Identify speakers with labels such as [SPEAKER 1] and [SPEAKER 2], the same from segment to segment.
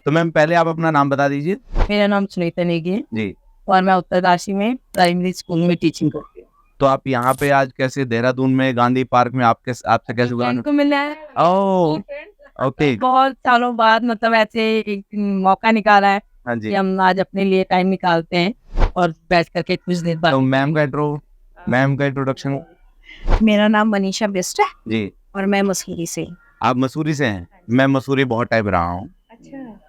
[SPEAKER 1] तो मैम पहले आप अपना नाम बता दीजिए।
[SPEAKER 2] मेरा नाम सुनीता नेगी है
[SPEAKER 1] जी।
[SPEAKER 2] और मैं उत्तरकाशी में प्राइमरी स्कूल में टीचिंग करती हूँ।
[SPEAKER 1] तो आप यहाँ पे आज कैसे देहरादून में गांधी पार्क में आपसे कैसे हुआ?
[SPEAKER 2] फ्रेंड को मिलना है।
[SPEAKER 1] ओह, ओके।
[SPEAKER 2] बहुत सालों बाद मतलब ऐसे एक मौका निकाला है
[SPEAKER 1] हाँ
[SPEAKER 2] कि
[SPEAKER 1] जी।
[SPEAKER 2] हम आज अपने लिए टाइम निकालते हैं और बैठ करके कुछ देर बाद।
[SPEAKER 1] तो मैम का इंट्रोडक्शन।
[SPEAKER 2] मेरा नाम मनीषा बिस्ट है
[SPEAKER 1] जी।
[SPEAKER 2] और मैं मसूरी से।
[SPEAKER 1] आप मसूरी से हैं? मैं मसूरी बहुत टाइम रहा हूँ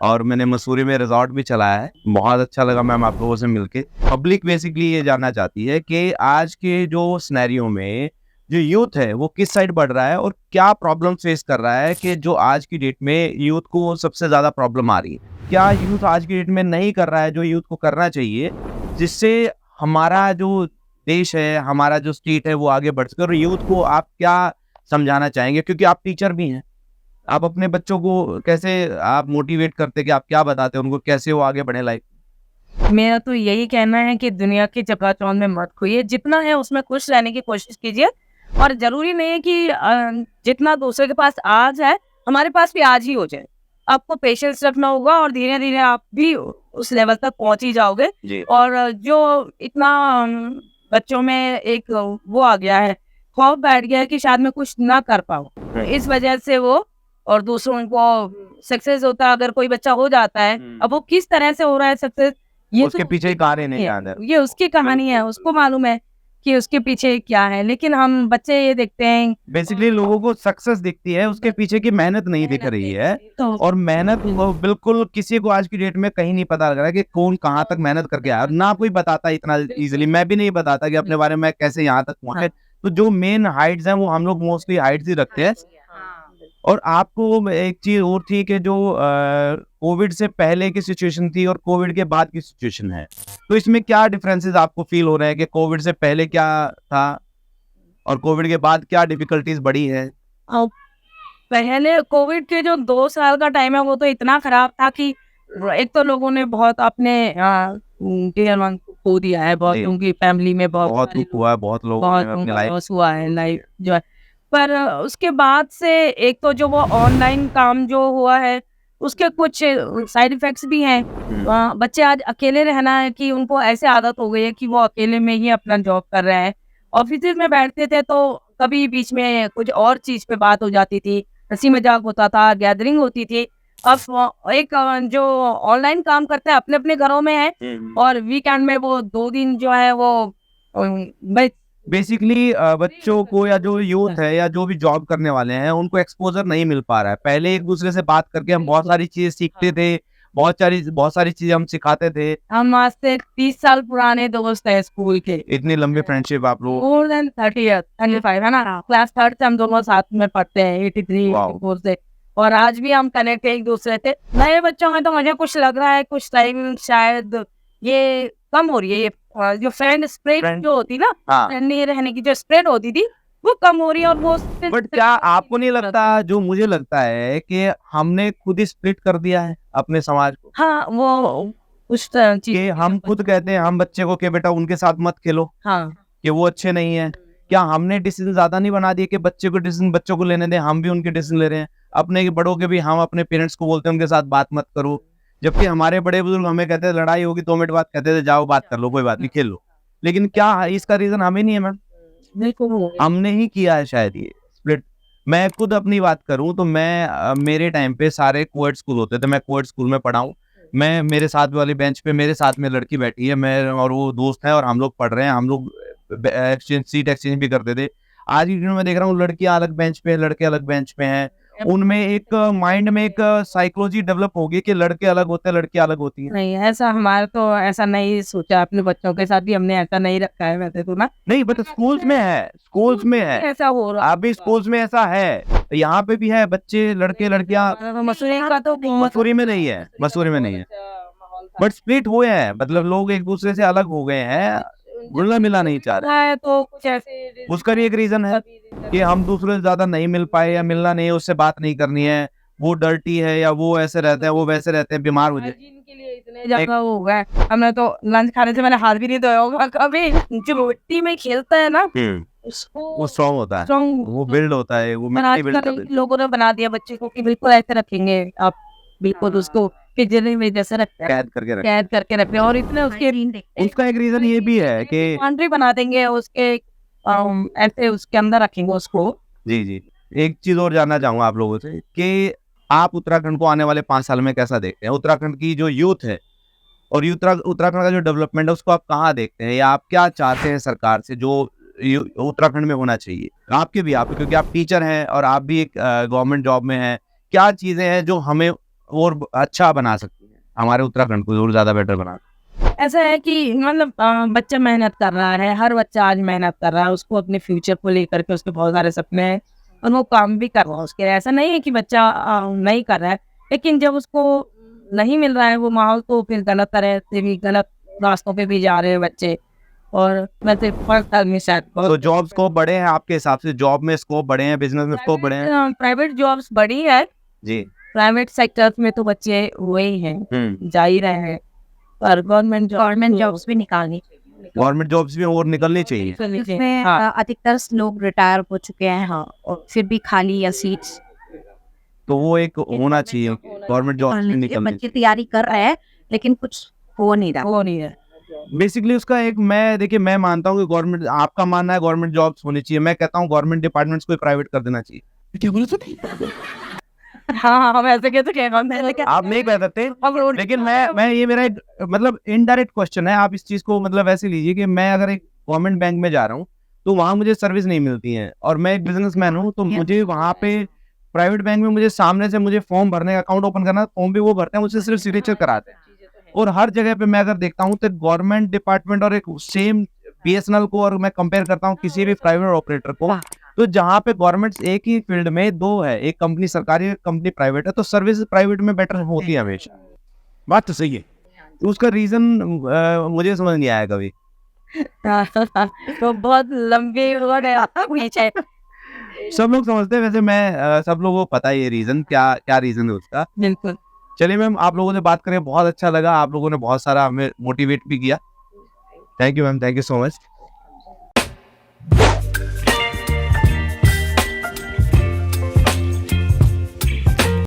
[SPEAKER 1] और मैंने मसूरी में रिजॉर्ट भी चलाया है। बहुत अच्छा लगा मैम आप लोगों से मिलके। पब्लिक बेसिकली ये जानना चाहती है कि आज के जो सिनेरियो में जो यूथ है वो किस साइड बढ़ रहा है और क्या प्रॉब्लम फेस कर रहा है, कि जो आज की डेट में यूथ को सबसे ज्यादा प्रॉब्लम आ रही है। क्या यूथ आज की डेट में नहीं कर रहा है जो यूथ को करना चाहिए, जिससे हमारा जो देश है, हमारा जो स्टेट है वो आगे बढ़ सके। और यूथ को आप क्या समझाना चाहेंगे, क्योंकि आप टीचर भी हैं, आप अपने बच्चों को कैसे आप मोटिवेट करते, कि आप क्या बताते हैं उनको कैसे वो आगे बढ़े लाइफ?
[SPEAKER 2] मेरा तो यही कहना है कि दुनिया की चकाचौंध में मत खोइए, जितना है उसमें खुश रहने की कोशिश कीजिए। और जरूरी नहीं है कि जितना दूसरे के पास आज है हमारे पास भी आज ही हो जाए। आपको पेशेंस रखना होगा और धीरे धीरे आप भी उस लेवल तक पहुंच ही जाओगे।
[SPEAKER 1] जी।
[SPEAKER 2] और जो इतना बच्चों में एक वो आ गया है, खौफ बैठ गया है कि शायद मैं कुछ ना कर पाऊँ, इस वजह से वो और दूसरों को सक्सेस होता है। अगर कोई बच्चा हो जाता है, अब वो किस तरह से हो रहा है सक्सेस, ये
[SPEAKER 1] उसके
[SPEAKER 2] तो
[SPEAKER 1] पीछे ही कहानी नहीं है,
[SPEAKER 2] ये उसकी कहानी है, उसको मालूम है कि उसके पीछे क्या है। लेकिन हम बच्चे ये देखते हैं,
[SPEAKER 1] बेसिकली लोगों को सक्सेस दिखती है, उसके पीछे की मेहनत नहीं दिख रही है।
[SPEAKER 2] तो
[SPEAKER 1] और मेहनत वो बिल्कुल किसी को आज की डेट में कहीं नहीं पता लग रहा है कि कौन कहाँ तक मेहनत करके आया। ना कोई बताता इतना इजीली, मैं भी नहीं बताता कि अपने बारे में कैसे यहाँ तक पहुंचे। तो जो मेन हाइट्स हैं वो हम लोग मोस्टली हाइट्स ही रखते हैं। और आपको एक चीज और थी कि जो कोविड से पहले की सिचुएशन थी और कोविड के बाद की सिचुएशन है, तो इसमें क्या डिफरेंसेस आपको फील हो रहे हैं, कि कोविड से पहले क्या था और कोविड के बाद क्या डिफिकल्टीज बढ़ी है?
[SPEAKER 2] अब पहले कोविड के जो 2 साल का टाइम है वो तो इतना खराब था कि एक तो लोगों ने बहुत अपने डियर वन को खो दिया है, बहुत उनकी फैमिली में बहुत
[SPEAKER 1] दुख हुआ है, बहुत लोगों ने अपनी लाइफ
[SPEAKER 2] लॉस हुआ है, लाइफ जो है। पर उसके बाद से एक तो जो वो ऑनलाइन काम जो हुआ है उसके कुछ साइड इफेक्ट्स भी हैं। बच्चे आज अकेले रहना है कि उनको ऐसे आदत हो गई है कि वो अकेले में ही अपना जॉब कर रहे हैं। ऑफिस में बैठते थे तो कभी बीच में कुछ और चीज पे बात हो जाती थी, हंसी मजाक होता था, गैदरिंग होती थी। अब एक जो ऑनलाइन काम करते हैं अपने अपने घरों में है और वीकेंड में वो 2 दिन जो है वो
[SPEAKER 1] बेसिकली बच्चों को या जो यूथ है या जो भी जॉब करने वाले हैं उनको एक्सपोजर नहीं मिल पा रहा है। पहले एक दूसरे से बात करके हम बहुत सारी चीजें सीखते थे, बहुत सारी चीजें हम सिखाते थे।
[SPEAKER 2] हम आज से 30 साल पुराने दोस्त हैं स्कूल के।
[SPEAKER 1] इतनी लंबी फ्रेंडशिप आप लोग?
[SPEAKER 2] मोर देन 30 इयर्स, 35 है ना। क्लास 3 से हम दोनों साथ में पढ़ते हैं, 83 84 से। और आज भी हम कनेक्ट एक दूसरे से। नए बच्चों में तो मुझे कुछ लग रहा है कुछ टाइम शायद ये कम हो रही है, ये जो फ्रेंड स्प्रेड जो होती ना, फ्रेंडली रहने की जो स्प्रेड होती थी वो कम हो रही है। और वो
[SPEAKER 1] बट क्या आपको नहीं लगता, जो मुझे लगता है कि हमने खुद ही स्प्लिट कर दिया है अपने समाज को?
[SPEAKER 2] हाँ, वो उस चीज
[SPEAKER 1] हम खुद कहते हैं हम बच्चे को कि बेटा उनके साथ मत खेलो,
[SPEAKER 2] हाँ,
[SPEAKER 1] कि वो अच्छे नहीं है। क्या हमने डिसीजन ज्यादा नहीं बना दिए कि बच्चे को डिसीजन बच्चों को लेने दें? हम भी उनके डिसीजन ले रहे हैं, अपने बड़ों के भी हम अपने पेरेंट्स को बोलते हैं उनके साथ बात मत करो। जबकि हमारे बड़े बुजुर्ग हमें कहते थे लड़ाई होगी 2 मिनट बाद कहते थे जाओ बात कर लो, कोई बात नहीं, खेल लो। लेकिन क्या इसका रीजन हमें नहीं है मैम? हमने ही किया है शायद ये स्प्लिट। मैं खुद अपनी बात करूं तो मैं मेरे टाइम पे सारे कोएड स्कूल होते थे, मैं कोएड स्कूल में पढ़ा हूं। मैं मेरे साथ वाली बेंच पे मेरे साथ में लड़की बैठी है, मैं और वो दोस्त है और हम लोग पढ़ रहे हैं, हम लोग सीट एक्सचेंज भी करते थे। आज की डेट में देख रहा हूँ लड़कियां अलग बेंच पे, लड़के अलग बेंच पे हैं। उनमें एक माइंड में एक साइकोलॉजी डेवलप होगी कि लड़के अलग होते हैं, लड़कियां अलग होती हैं।
[SPEAKER 2] नहीं, ऐसा हमारा तो ऐसा नहीं सोचा। अपने बच्चों के साथ भी हमने ऐसा नहीं रखा है वैसे तो ना।
[SPEAKER 1] नहीं, बट स्कूल्स में है, स्कूल्स में है
[SPEAKER 2] ऐसा हो रहा है,
[SPEAKER 1] अभी स्कूल्स में ऐसा है, यहाँ पे भी है, बच्चे लड़के लड़कियां।
[SPEAKER 2] मसूरी का तो
[SPEAKER 1] मसूरी में नहीं है, मसूरी में नहीं है, बट स्प्लिट हुए हैं, मतलब लोग एक दूसरे से अलग हो गए हैं, घुलना मिला नहीं चाह रहा
[SPEAKER 2] है। तो कुछ ऐसे
[SPEAKER 1] उसका भी एक रीजन है कि हम दूसरे से ज्यादा नहीं मिल पाए या मिलना नहीं है, उससे बात नहीं करनी है, वो डर्टी है या वो ऐसे रहते हैं, वो वैसे रहते हैं, बीमार हो जाए।
[SPEAKER 2] इतने जगह हो गए, हमने तो लंच खाने से मैंने हाथ भी नहीं धोया होगा कभी। जो मिट्टी में खेलता है ना
[SPEAKER 1] वो स्ट्रॉन्ग होता है, वो बिल्ड होता है, वो मिट्टी बिल्ड करता है।
[SPEAKER 2] लोगों ने बना दिया बच्चे को कि बिल्कुल ऐसे रखेंगे आप, बिल्कुल उसको पिंजरे में जैसे रखते हैं,
[SPEAKER 1] कैद करके रख।
[SPEAKER 2] कैद करके रखते हैं और इतने उसके
[SPEAKER 1] उसका एक रीजन ये भी है कि
[SPEAKER 2] बाउंड्री बना देंगे उसके ऐसे उसके अंदर रखेंगे उसको।
[SPEAKER 1] जी जी, एक चीज और जानना चाहूंगा आप लोगों से कि आप उत्तराखंड को आने वाले 5 साल में कैसा देखते हैं? उत्तराखंड की जो यूथ है और उत्तराखंड का जो डेवलपमेंट है उसको आप कहाँ देखते हैं, या आप क्या चाहते हैं सरकार से जो उत्तराखंड में होना चाहिए? आपके भी, आप क्योंकि आप टीचर हैं और आप भी एक गवर्नमेंट जॉब में हैं, क्या चीजें हैं जो हमें और अच्छा बना सकती हैं, हमारे उत्तराखंड को और ज्यादा बेटर बना?
[SPEAKER 2] ऐसा है कि मतलब बच्चा मेहनत कर रहा है, हर बच्चा आज मेहनत कर रहा है, उसको अपने फ्यूचर को लेकर के उसके बहुत सारे सपने हैं और वो काम भी कर रहा है उसके। ऐसा नहीं है कि बच्चा नहीं कर रहा है, लेकिन जब उसको नहीं मिल रहा है वो माहौल तो फिर गलत तरह से भी, गलत रास्तों पे भी जा रहे हैं बच्चे। और मैं तो फर्स्ट आदमी शायद
[SPEAKER 1] तो जॉब स्कोप बड़े हैं आपके हिसाब से? जॉब में स्कोप बड़े हैं, बिजनेस में स्कोप बड़े हैं?
[SPEAKER 2] प्राइवेट जॉब्स बड़ी है
[SPEAKER 1] जी।
[SPEAKER 2] प्राइवेट सेक्टर में तो बच्चे हुए ही हैं, जा ही रहे हैं, पर गवर्नमेंट जॉब्स भी निकालनी
[SPEAKER 1] गवर्नमेंट जॉब्स भी और निकलनी चाहिए।
[SPEAKER 2] इसमें
[SPEAKER 3] अधिकतर लोग रिटायर हो चुके हैं, हाँ, और फिर भी खाली या सीट्स
[SPEAKER 1] तो वो एक होना चाहिए, गवर्नमेंट जॉब्स भी निकलनी
[SPEAKER 3] बच्चे तैयारी कर रहे हैं लेकिन कुछ हो नहीं रहा।
[SPEAKER 2] वो नहीं है।
[SPEAKER 1] बेसिकली उसका एक, मैं देखिए मैं मानता हूँ कि गवर्नमेंट, आपका मानना है गवर्नमेंट जॉब्स होनी चाहिए, मैं कहता हूँ गवर्नमेंट डिपार्टमेंट्स को प्राइवेट कर देना चाहिए। क्या बोला तूने?
[SPEAKER 2] हाँ हम ऐसे कैसे कह रहे हैं,
[SPEAKER 1] आप नहीं कह सकते, लेकिन मैं ये मेरा एक मतलब इनडायरेक्ट क्वेश्चन है, आप इस चीज को मतलब ऐसे लीजिए कि मैं अगर एक गवर्नमेंट बैंक में जा रहा हूँ तो वहां मुझे सर्विस नहीं मिलती है, और मैं एक बिजनेसमैन हूँ तो मुझे वहां पे प्राइवेट बैंक में मुझे सामने से मुझे फॉर्म भरने का, अकाउंट ओपन करना, फॉर्म भी वो भरते हैं, मुझसे सिर्फ सिग्नेचर कराते हैं। और हर जगह पे मैं अगर देखता हूँ तो गवर्नमेंट डिपार्टमेंट और एक सेम बीएसएनएल को और मैं कंपेयर करता हूँ किसी भी प्राइवेट ऑपरेटर को, तो जहाँ पे गवर्नमेंट एक ही फील्ड में दो है, एक कंपनी सरकारी एक कंपनी प्राइवेट है, तो सर्विस प्राइवेट में बेटर होती है हमेशा। बात तो सही है, तो उसका रीजन मुझे समझ नहीं आया कभी।
[SPEAKER 2] तो बहुत लंबी वर्ड है पीछे।
[SPEAKER 1] सब लोग समझते हैं वैसे, मैं सब लोगों को पता है ये रीजन क्या क्या रीजन है उसका।
[SPEAKER 2] बिल्कुल।
[SPEAKER 1] चलिए मैम, आप लोगों से बात करके बहुत अच्छा लगा, आप लोगों ने बहुत सारा हमें मोटिवेट भी किया। Thank you ma'am, thank you so much.